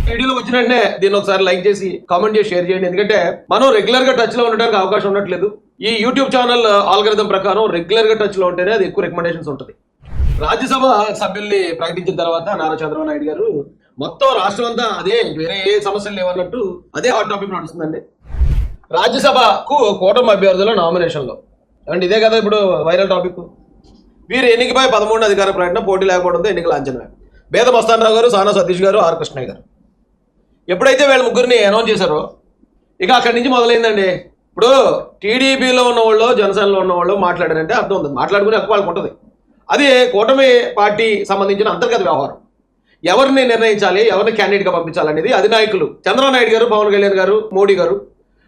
వీడియోలో వచ్చిన వెంటనే దీన్ని ఒకసారి లైక్ చేసి కామెంట్ చేసి షేర్ చేయండి. ఎందుకంటే మనం రెగ్యులర్ గా టచ్ లో ఉండడానికి అవకాశం ఉండట్లేదు. ఈ యూట్యూబ్ ఛానల్ ఆల్గరిథం ప్రకారం రెగ్యులర్ గా టచ్ లో ఉంటేనే అది ఎక్కువ రికమెండేషన్స్ ఉంటుంది. రాజ్యసభ సభ్యుల్ని ప్రకటించిన తర్వాత నారా చంద్రబాబు నాయుడు గారు మొత్తం రాష్ట్రం అంతా అదే, వేరే ఏ సమస్యలు లేవన్నట్టు అదే హాట్ టాపిక్ నడుస్తుందండి. రాజ్యసభకు కూటమి అభ్యర్థుల నామినేషన్లో అండ్ ఇదే కదా ఇప్పుడు వైరల్ టాపిక్. వీరు ఎన్నికపై 13 అధికార ప్రకటన, పోటీ లేకపోవడంతో ఎన్నికల అంచనా. బేద మస్తానరావు గారు, సానా సతీష్ గారు, ఆర్ కృష్ణయ్య గారు ఎప్పుడైతే వీళ్ళ ముగ్గురిని అనౌన్స్ చేశారో ఇక అక్కడి నుంచి మొదలైందండి. ఇప్పుడు టీడీపీలో ఉన్నవాళ్ళు, జనసేనలో ఉన్నవాళ్ళు మాట్లాడారంటే అర్థం ఉంది, మాట్లాడుకునే హక్కు వాళ్ళకి ఉంటుంది. అది కూటమి పార్టీ సంబంధించిన అంతర్గత వ్యవహారం. ఎవరిని నిర్ణయించాలి, ఎవరిని క్యాండిడేట్గా పంపించాలనేది అధినాయకులు చంద్రబాబు నాయుడు గారు, పవన్ కళ్యాణ్ గారు, మోడీ గారు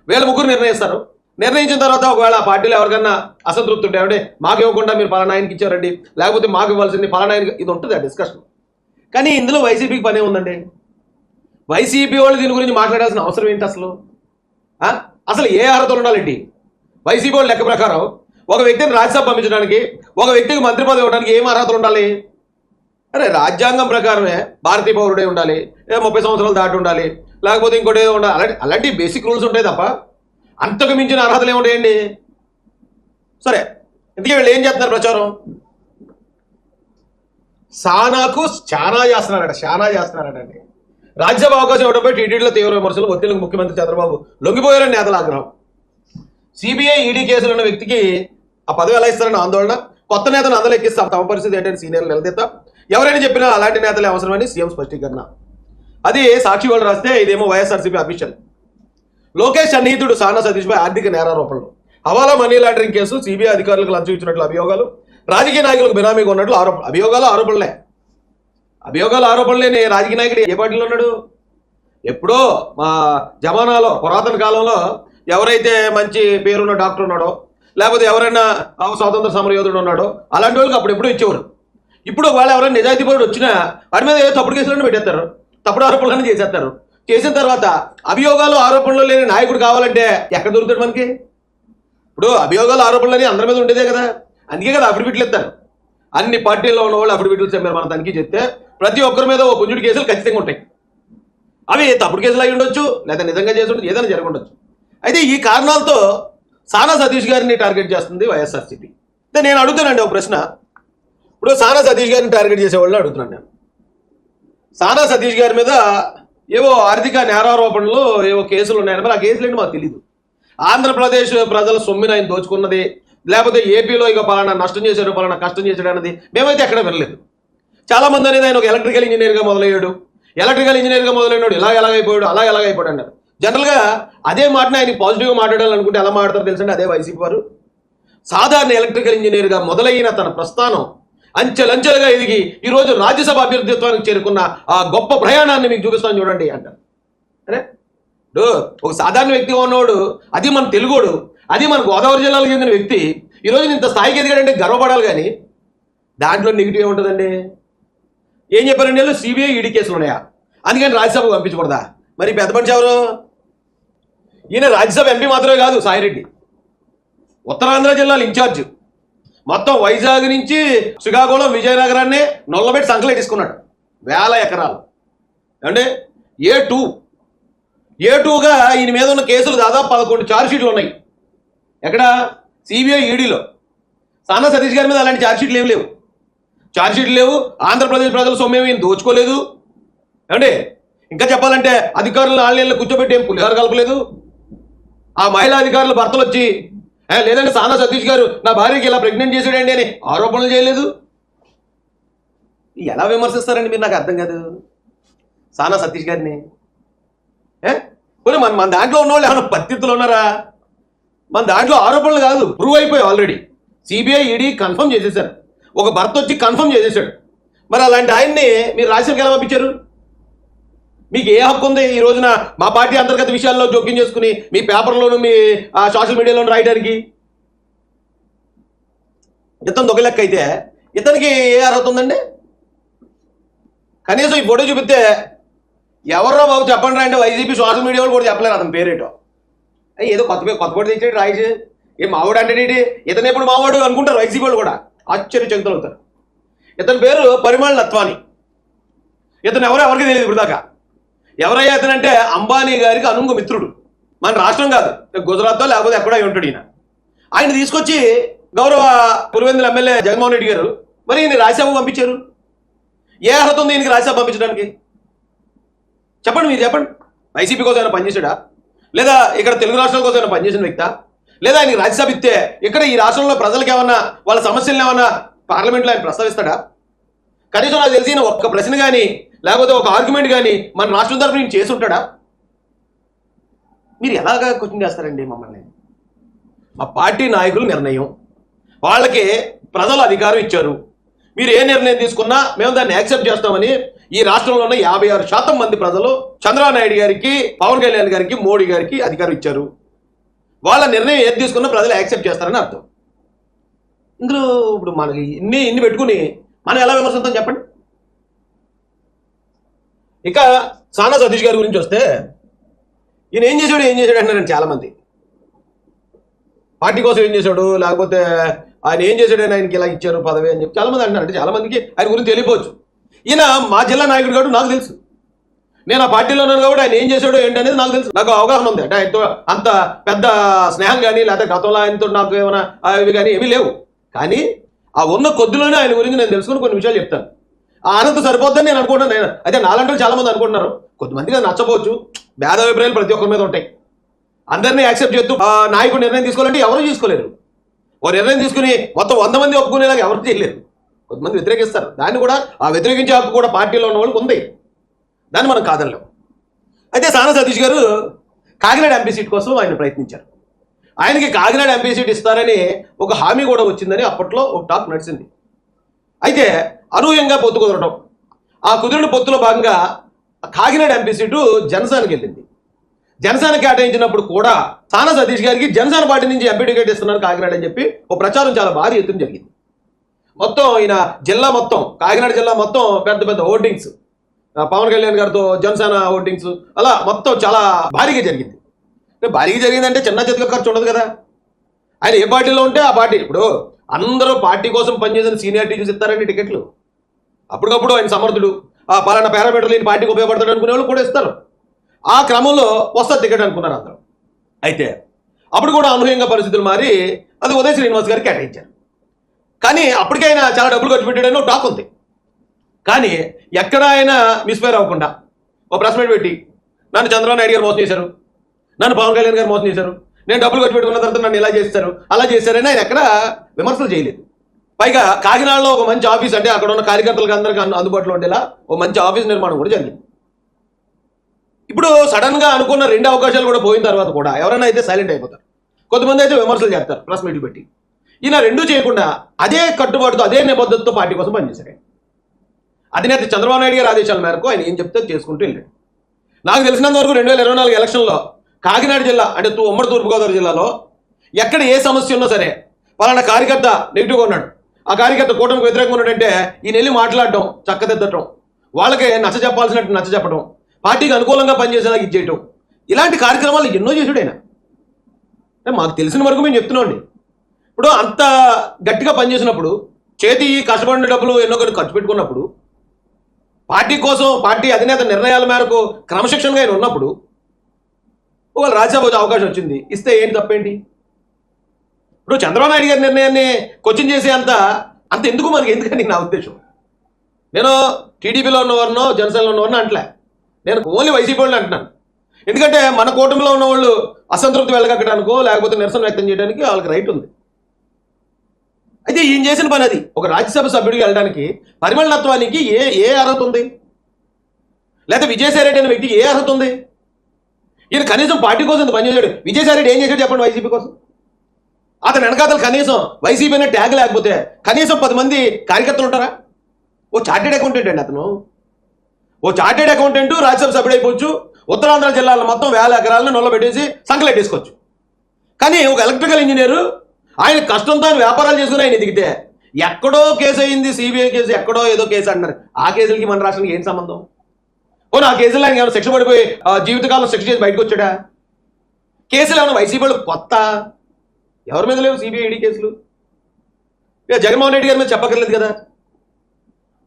వీళ్ళ ముగ్గురు నిర్ణయిస్తారు. నిర్ణయించిన తర్వాత ఒకవేళ ఆ పార్టీలో ఎవరికన్నా అసంతృప్తి ఉంటే అంటే మాకు ఇవ్వకుండా మీరు పలానా ఆయనకి ఇచ్చారండి, లేకపోతే మాకు ఇవ్వాల్సింది పలానా ఆయనకి, ఇది ఉంటుంది ఆ డిస్కషన్. కానీ ఇందులో వైసీపీకి పనే ఉందండి. వైసీపీ వాళ్ళు దీని గురించి మాట్లాడాల్సిన అవసరం ఏంటి అసలు? అసలు ఏ అర్హతలు ఉండాలండి? వైసీపీ వాళ్ళు లెక్క ప్రకారం ఒక వ్యక్తిని రాజ్యసభ పంపించడానికి, ఒక వ్యక్తికి మంత్రి పదవి ఇవ్వడానికి ఏం అర్హతలు ఉండాలి? అరే రాజ్యాంగం ప్రకారమే భారతీయ పౌరుడే ఉండాలి, 30 సంవత్సరాలు దాటి ఉండాలి, లేకపోతే ఇంకోటి ఏదో ఉండాలి. అలాంటి బేసిక్ రూల్స్ ఉంటాయి తప్ప అంతకు మించిన అర్హతలు ఏముంటాయండి? సరే, ఇందుకే వీళ్ళు ఏం చేస్తున్నారు ప్రచారం? సానాకు చాలా చేస్తున్నారటండి. రాజ్యసభ అవకాశం ఇవ్వడంపై టీటీడీలో తీవ్ర విమర్శలు, ఒత్తిళ్లకు ముఖ్యమంత్రి చంద్రబాబు లొంగిపోయారని నేతల ఆగ్రహం. సిబిఐ, ఈడీ కేసులు ఉన్న వ్యక్తికి ఆ పదవి ఎలా ఇస్తారని ఆందోళన. కొత్త నేతను అందలెక్కిస్తాం, తమ పరిస్థితి ఏంటంటే సీనియర్లు నిలదీస్తాం, ఎవరైనా చెప్పినా అలాంటి నేతలే అవసరమని సీఎం స్పష్టీకరణ. అది సాక్షి వాళ్ళు రాస్తే, ఇదేమో వైఎస్ఆర్సీపీ అఫీషియల్. లోకేష్ సన్నిహితుడు సానా సతీష్పై ఆర్థిక నేరారోపణలు, హవాలా మనీ లాండరింగ్ కేసు, సిబిఐ అధికారులకు లంచం ఇచ్చినట్లు అభియోగాలు, రాజకీయ నాయకులకు బినామీగా ఉన్నట్లు ఆరోపణలు. ఆరోపణలేని రాజకీయ నాయకుడు ఏ పార్టీలో ఉన్నాడు? ఎప్పుడో మా జమానాలో, పురాతన కాలంలో ఎవరైతే మంచి పేరున్న డాక్టర్ ఉన్నాడో, లేకపోతే ఎవరైనా స్వాతంత్ర సమరయోధుడు ఉన్నాడో అలాంటి వాళ్ళకి అప్పుడు ఎప్పుడూ ఇచ్చేవారు. ఇప్పుడు వాళ్ళు ఎవరైనా నిజాయితీ పరుడు వచ్చినా వారి మీద ఏదో తప్పుడు కేసులను పెట్టేస్తారు, తప్పుడు ఆరోపణలను చేసేస్తారు. చేసిన తర్వాత ఆరోపణలు లేని నాయకుడు కావాలంటే ఎక్కడ దొరుకుతాడు మనకి? ఇప్పుడు ఆరోపణలని అందరి మీద ఉండేదే కదా, అందుకే కదా అఫిడవిట్లు ఇస్తారు. అన్ని పార్టీల్లో ఉన్న వాళ్ళు అఫిడవిట్లు చెప్పారు. మనం తనిఖీ చేస్తే ప్రతి ఒక్కరి మీద ఓ పుంజుడి కేసులు ఖచ్చితంగా ఉంటాయి. అవి తప్పుడు కేసులు అయి ఉండొచ్చు, లేదా నిజంగా చేసి ఉండొచ్చు, ఏదైనా జరిగి ఉండొచ్చు. అయితే ఈ కారణాలతో సానా సతీష్ గారిని టార్గెట్ చేస్తుంది వైఎస్ఆర్సీపీ. అయితే నేను అడుగుతానండి ఒక ప్రశ్న. ఇప్పుడు సానా సతీష్ గారిని టార్గెట్ చేసేవాళ్ళని అడుగుతున్నాను నేను. సానా సతీష్ గారి మీద ఏవో ఆర్థిక నేరారోపణలు, ఏవో కేసులు ఉన్నాయని, మరి ఆ కేసులు ఏంటి మాకు తెలీదు. ఆంధ్రప్రదేశ్ ప్రజల సొమ్మిని ఆయన దోచుకున్నది, లేకపోతే ఏపీలో ఇక పలానా నష్టం చేశాడు, పలానా కష్టం చేశాడు అన్నది మేమైతే ఎక్కడ వినలేదు. చాలామంది అనేది ఆయన ఒక ఎలక్ట్రికల్ ఇంజనీర్గా మొదలయ్యాడు, ఎలాగైపోయాడు అన్నారు. జనరల్గా అదే మాటని ఆయన పాజిటివ్గా మాట్లాడాలనుకుంటే ఎలా మాట్లాడతారు తెలుసండి? అదే వైసీపీ వారు. సాధారణ ఎలక్ట్రికల్ ఇంజనీర్గా మొదలైన తన ప్రస్థానం అంచెలంచెలుగా ఎదిగి ఈరోజు రాజ్యసభ అభ్యర్థిత్వానికి చేరుకున్న ఆ గొప్ప ప్రయాణాన్ని మీకు చూపిస్తాను చూడండి అంటారు. అరే ఒక సాధారణ వ్యక్తిగా ఉన్నవాడు, అది మన తెలుగోడు, అది మన గోదావరి జిల్లాకు చెందిన వ్యక్తి ఈరోజు ఇంత స్థాయికి ఎదిగాడంటే గర్వపడాలి. కానీ దాంట్లో నెగిటివ్ ఏముంటుందండి? ఏం చెప్పారండి వీళ్ళు? సిబిఐ, ఈడీ కేసులు ఉన్నాయా, అందుకని రాజ్యసభకు పంపించకూడదా? మరి పెద్ద మనిషి ఎవరు? ఈయన రాజ్యసభ ఎంపీ మాత్రమే కాదు, సాయిరెడ్డి ఉత్తరాంధ్ర జిల్లాల ఇన్ఛార్జ్. మొత్తం వైజాగ్ నుంచి శ్రీకాకుళం, విజయనగరాన్ని నొల్లబెట్టి సంకలేసుకున్నాడు, 1000 ఎకరాలు. అంటే ఏ2గా ఈయన మీద ఉన్న కేసులు దాదాపు 11 ఛార్జ్షీట్లు ఉన్నాయి. ఎక్కడ? సిబిఐ, ఈడీలో. సానా సతీష్ గారి మీద అలాంటి ఛార్జ్షీట్లు లేవు. ఆంధ్రప్రదేశ్ ప్రజల సొమ్మేమి ఈయన దోచుకోలేదు. ఏమండి, ఇంకా చెప్పాలంటే అధికారులను ఆన్లైన్లో కూర్చోబెట్టి ఏం పులిహార కలపలేదు. ఆ మహిళా అధికారుల భర్తలు వచ్చి లేదంటే సానా సతీష్ గారు నా భార్యకి ఇలా ప్రెగ్నెంట్ చేసాడండి అని ఆరోపణలు చేయలేదు. ఎలా విమర్శిస్తారండి మీరు? నాకు అర్థం కాదు సానా సతీష్ గారిని. పోనీ మన దాంట్లో ఉన్నవాళ్ళు ఏమైనా పద్ధతులు ఉన్నారా? మన దాంట్లో ఆరోపణలు కాదు, ప్రూవ్ అయిపోయాయి ఆల్రెడీ. సిబిఐ, ఈడీ కన్ఫర్మ్ చేసేసారు. ఒక భర్త వచ్చి కన్ఫర్మ్ చేసేసాడు. మరి అలాంటి ఆయన్ని మీరు రాజ్యసభకి ఎలా పంపించారు? మీకు ఏ హక్కు ఉంది ఈ రోజున మా పార్టీ అంతర్గత విషయాల్లో జోక్యం చేసుకుని మీ పేపర్లోను, మీ సోషల్ మీడియాలోను రాయడానికి? ఇతను ఒక లెక్క అయితే ఇతనికి ఏ అర్హత ఉందండి? కనీసం ఈ ఫోటో చూపిస్తే ఎవర్రా బాబు చెప్పండి రా అంటే వైసీపీ సోషల్ మీడియా వాళ్ళు కూడా చెప్పలేరు అతని పేరేటో. ఏదో కొత్త ఫోటో తెచ్చాడు రాయసి, ఏ మావాడు అంటే ఇతను ఎప్పుడు మావాడు అనుకుంటారు వైసీపీ వాళ్ళు కూడా, ఆశ్చర్యచకితులు అవుతారు. ఇతని పేరు పరిమళ్ నత్వాని. ఇతను ఎవరికి తెలియదు ఇప్పుడు దాకా. ఎవరయ్యా అతనంటే అంబానీ గారికి అనుంగు మిత్రుడు. మన రాష్ట్రం కాదు, గుజరాత్తో లేకపోతే ఎక్కడో ఉంటాడు ఈయన. ఆయన తీసుకొచ్చి గౌరవ పులివెందుల ఎమ్మెల్యే జగన్మోహన్ రెడ్డి గారు మరి ఈయన రాజ్యసభ పంపించారు. ఏ అర్హత ఉంది ఈయనకి రాజ్యసభ పంపించడానికి? చెప్పండి, మీరు చెప్పండి. వైసీపీ కోసం ఏమైనా పనిచేసాడా, లేదా ఇక్కడ తెలుగు రాష్ట్రాల కోసం ఏమైనా పనిచేసిన వ్యక్తా, లేదా ఆయనకి రాజ్యసభ ఇస్తే ఇక్కడ ఈ రాష్ట్రంలో ప్రజలకు ఏమన్నా వాళ్ళ సమస్యలను ఏమన్నా పార్లమెంట్లో ఆయన ప్రస్తావిస్తాడా? కనీసం నాకు తెలిసిన ఒక్క ప్రశ్న కానీ లేకపోతే ఒక ఆర్గ్యుమెంట్ కానీ మన రాష్ట్రం తరఫున నేను చేసి ఉంటాడా? మీరు ఎలాగా క్వశ్చన్ చేస్తారండి మమ్మల్ని? మా పార్టీ నాయకుల నిర్ణయం, వాళ్ళకి ప్రజలు అధికారం ఇచ్చారు. మీరు ఏ నిర్ణయం తీసుకున్నా మేము దాన్ని యాక్సెప్ట్ చేస్తామని ఈ రాష్ట్రంలో ఉన్న 56% మంది ప్రజలు చంద్రబాబు నాయుడు గారికి, పవన్ కళ్యాణ్ గారికి, మోడీ గారికి అధికారం ఇచ్చారు. వాళ్ళ నిర్ణయం ఏది తీసుకున్నా ప్రజలు యాక్సెప్ట్ చేస్తారని అర్థం. ఇందులో ఇప్పుడు మనకి ఇన్ని పెట్టుకుని మనం ఎలా విమర్శిస్తాం చెప్పండి. ఇక సానా సతీష్ గారి గురించి వస్తే, ఈయన ఏం చేశాడు అంటున్నారండి చాలామంది. పార్టీ కోసం ఏం చేశాడు, లేకపోతే ఆయన ఏం చేశాడని ఆయనకి ఇలా ఇచ్చారు పదవి అని చెప్పి చాలామంది అంటున్నారు. అంటే చాలామందికి ఆయన గురించి తెలియపోవచ్చు. ఈయన మా జిల్లా నాయకుడు కాబట్టి నాకు తెలుసు, నేను ఆ పార్టీలో ఉన్నాను కాబట్టి ఆయన ఏం చేశాడో ఏంటి అనేది నాకు తెలుసు, నాకు అవగాహన ఉంది. అంటే ఆయనతో అంత పెద్ద స్నేహం కానీ లేకపోతే గతంలో ఆయనతో నాకు ఏమైనా అవి కానీ ఏమీ లేవు. కానీ ఆ ఉన్న కొద్దిలోనే ఆయన గురించి నేను తెలుసుకుని కొన్ని విషయాలు చెప్తాను. ఆ ఆనందం సరిపోద్దని నేను అనుకుంటున్నాను. నేను అయితే నాలంటే చాలా మంది అనుకుంటున్నారు, కొద్దిమందికి అది నచ్చపోవచ్చు, భేద అభిప్రాయాలు ప్రతి ఒక్కరి మీద ఉంటాయి. అందరినీ యాక్సెప్ట్ చేస్తూ నాయకుడు నిర్ణయం తీసుకోవాలంటే ఎవరు తీసుకోలేరు. ఓ నిర్ణయం తీసుకుని మొత్తం 100 మంది ఒప్పుకునేలాగా ఎవరు చేయలేరు. కొంతమంది వ్యతిరేకిస్తారు, దాన్ని కూడా ఆ వ్యతిరేకించే హక్కు కూడా పార్టీలో ఉన్న వాళ్ళకి ఉంది, దాన్ని మనం కాదనలేం. అయితే సానా సతీష్ గారు కాకినాడ ఎంపీ సీట్ కోసం ఆయన ప్రయత్నించారు. ఆయనకి కాకినాడ ఎంపీ సీట్ ఇస్తారని ఒక హామీ కూడా వచ్చిందని అప్పట్లో ఒక టాక్ నడిచింది. అయితే అనూహ్యంగా పొత్తు కుదరడం, ఆ కుదిరిన పొత్తులో భాగంగా కాకినాడ ఎంపీ సీటు జనసేనకి వెళ్ళింది. జనసేన కేటాయించినప్పుడు కూడా సానా సతీష్ గారికి జనసేన పార్టీ నుంచి ఎంపీ టికెట్ ఇస్తున్నారు కాకినాడ అని చెప్పి ఒక ప్రచారం చాలా భారీ ఎత్తున జరిగింది. మొత్తం ఈయన జిల్లా మొత్తం, కాకినాడ జిల్లా మొత్తం పెద్ద పెద్ద హోర్డింగ్స్, పవన్ కళ్యాణ్ గారితో జనసేన హోర్డింగ్స్, అలా మొత్తం చాలా భారీగా జరిగింది. భారీగా జరిగిందంటే చిన్న చితక ఖర్చు ఉండదు కదా. ఆయన ఏ పార్టీలో ఉంటే ఆ పార్టీ, ఇప్పుడు అందరూ పార్టీ కోసం పనిచేసిన సీనియారిటీ చూసి ఇస్తారండి టికెట్లు. అప్పటికప్పుడు ఆయన సమర్థుడు, ఆ పలానా పారామీటర్లు ఈయన పార్టీకి ఉపయోగపడతాడు అనుకునే వాళ్ళు కూడా ఇస్తారు. ఆ క్రమంలో వస్తారు టికెట్ అనుకున్నారు అందరూ. అయితే అప్పుడు కూడా అనూహ్యంగా పరిస్థితులు మారి అది ఉదయ్ శ్రీనివాస్ గారికి కేటాయించారు. కానీ అప్పటికే ఆయన చాలా డబ్బులు ఖర్చు పెట్టాడని టాక్ ఉంది. కానీ ఎక్కడ ఆయన మిస్ఫైర్ అవ్వకుండా ఒక ప్రెస్ మీట్ పెట్టి నన్ను చంద్రబాబు నాయుడు గారు మోసం చేశారు, నన్ను పవన్ కళ్యాణ్ గారు మోసం చేశారు, నేను డబ్బులు ఖర్చు పెట్టుకున్న తర్వాత నన్ను ఇలా చేస్తారు అలా చేశారని ఆయన ఎక్కడ విమర్శలు చేయలేదు. పైగా కాకినాడలో ఒక మంచి ఆఫీస్, అంటే అక్కడ ఉన్న కార్యకర్తలకు అందరికీ అందుబాటులో ఉండేలా ఒక మంచి ఆఫీస్ నిర్మాణం కూడా జరిగింది. ఇప్పుడు సడన్ గా అనుకున్న 2 అవకాశాలు కూడా పోయిన తర్వాత కూడా ఎవరైనా అయితే సైలెంట్ అయిపోతారు, కొంతమంది అయితే విమర్శలు చేస్తారు ప్రెస్ మీట్లు పెట్టి. ఈయన రెండూ చేయకుండా అదే కట్టుబాటుతో అదే నిబద్ధతతో పార్టీ కోసం పనిచేశారు. అధినేత చంద్రబాబు నాయుడు గారి ఆదేశాల మేరకు ఆయన ఏం చెప్తే చేసుకుంటూ వెళ్ళాడు. నాకు తెలిసినంత వరకు 2024 ఎలక్షన్లో కాకినాడ జిల్లా, అంటే ఉమ్మడి తూర్పుగోదావరి జిల్లాలో ఎక్కడ ఏ సమస్య ఉన్నా సరే పలానా కార్యకర్త నెగిటివ్గా ఉన్నాడు, ఆ కార్యకర్త కూటమికి వ్యతిరేకంగా ఉన్నాడంటే ఈయన వెళ్ళి మాట్లాడటం, చక్కదిద్దటం, వాళ్ళకి నచ్చ చెప్పాల్సినట్టు నచ్చ చెప్పడం, పార్టీకి అనుకూలంగా పనిచేసేలాగా ఇచ్చేయటం, ఇలాంటి కార్యక్రమాలు ఎన్నో చేసాడు ఆయన. మాకు తెలిసిన వరకు మేము చెప్తున్నాండి. ఇప్పుడు అంత గట్టిగా పనిచేసినప్పుడు, చేతి కష్టపడిన డబ్బులు ఎన్నో కొన్ని ఖర్చు పెట్టుకున్నప్పుడు, పార్టీ కోసం పార్టీ అధినేత నిర్ణయాల మేరకు క్రమశిక్షణగా ఆయన ఉన్నప్పుడు ఒకవేళ రాజ్యసభ అవకాశం వచ్చింది, ఇస్తే ఏంటి తప్పేంటి? ఇప్పుడు చంద్రబాబు నాయుడు గారి నిర్ణయాన్ని క్వశ్చన్ చేసే అంత ఎందుకు మనకి, ఎందుకని నా ఉద్దేశం. నేను టీడీపీలో ఉన్నవారినో జనసేనలో ఉన్నవారినో అంటలే, నేను ఓన్లీ వైసీపీ వాళ్ళని అంటున్నాను. ఎందుకంటే మన కూటమిలో ఉన్న వాళ్ళు అసంతృప్తి వెళ్ళగక్కడానికో లేకపోతే నిరసన వ్యక్తం చేయడానికి వాళ్ళకి రైట్ ఉంది. అయితే ఈయన చేసిన పని అది. ఒక రాజ్యసభ సభ్యుడికి వెళ్ళడానికి పరిమళత్వానికి ఏ అర్హత ఉంది? లేదా విజయసాయి రెడ్డి అనే వ్యక్తికి ఏ అర్హత ఉంది? ఈయన కనీసం పార్టీ కోసం ఇంత పనిచేశాడు. విజయసాయి రెడ్డి ఏం చేశాడు చెప్పండి వైసీపీ కోసం? అతని వెనకాతలు కనీసం వైసీపీ అనే ట్యాగ్ లేకపోతే కనీసం 10 మంది కార్యకర్తలు ఉంటారా? ఓ చార్టెడ్ అకౌంటెంట్ అండి అతను. ఓ చార్టెడ్ అకౌంటెంట్ రాజ్యసభ సభ్యుడైపోవచ్చు, ఉత్తరాంధ్ర జిల్లాలో మొత్తం 1000 ఎకరాలను నొల్లబెట్టేసి సంకలెట్టేసుకోవచ్చు. కానీ ఒక ఎలక్ట్రికల్ ఇంజనీరు ఆయన కష్టంతో ఆయన వ్యాపారాలు చేసుకుని ఆయన దిగితే ఎక్కడో కేసు అయింది, సిబిఐ కేసు, ఎక్కడో ఏదో కేసు అంటున్నారు. ఆ కేసులకి మన రాష్ట్రానికి ఏం సంబంధం? ఓ నా కేసులో ఆయన ఏమైనా శిక్ష పడిపోయి జీవితకాలం శిక్ష చేసి బయటకు వచ్చాడా? కేసులు ఏమైనా వైసీపీ వాళ్ళు కొత్త? ఎవరి మీద లేవు సిబిఐ ఈడీ కేసులు. ఇక జగన్మోహన్ రెడ్డి గారి మీద చెప్పక్కర్లేదు కదా,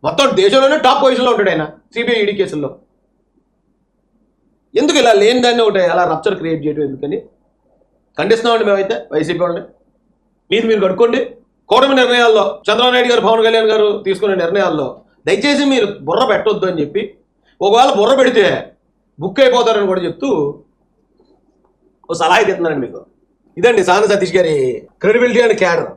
మొత్తం దేశంలోనే టాప్ పొజిషన్లో ఉంటాడు ఆయన సిబిఐ ఈడీ కేసుల్లో. ఎందుకు ఇలా లేని దాన్ని ఒకటి అలా రప్చర్ క్రియేట్ చేయడం ఎందుకని ఖండిస్తున్నామండి మేమైతే వైసీపీ వాళ్ళని. మీది మీరు కట్టుకోండి. కూటమి నిర్ణయాల్లో చంద్రబాబు నాయుడు గారు, పవన్ కళ్యాణ్ గారు తీసుకునే నిర్ణయాల్లో దయచేసి మీరు బుర్ర పెట్టొద్దు అని చెప్పి, ఒకవేళ బుర్ర పెడితే బుక్ అయిపోతారని కూడా చెప్తూ ఓ సలహా ఇస్తున్నానండి మీకు. ఇదండి సాన సతీష్ గారి క్రెడిబిలిటీ అండ్ క్యాడర్.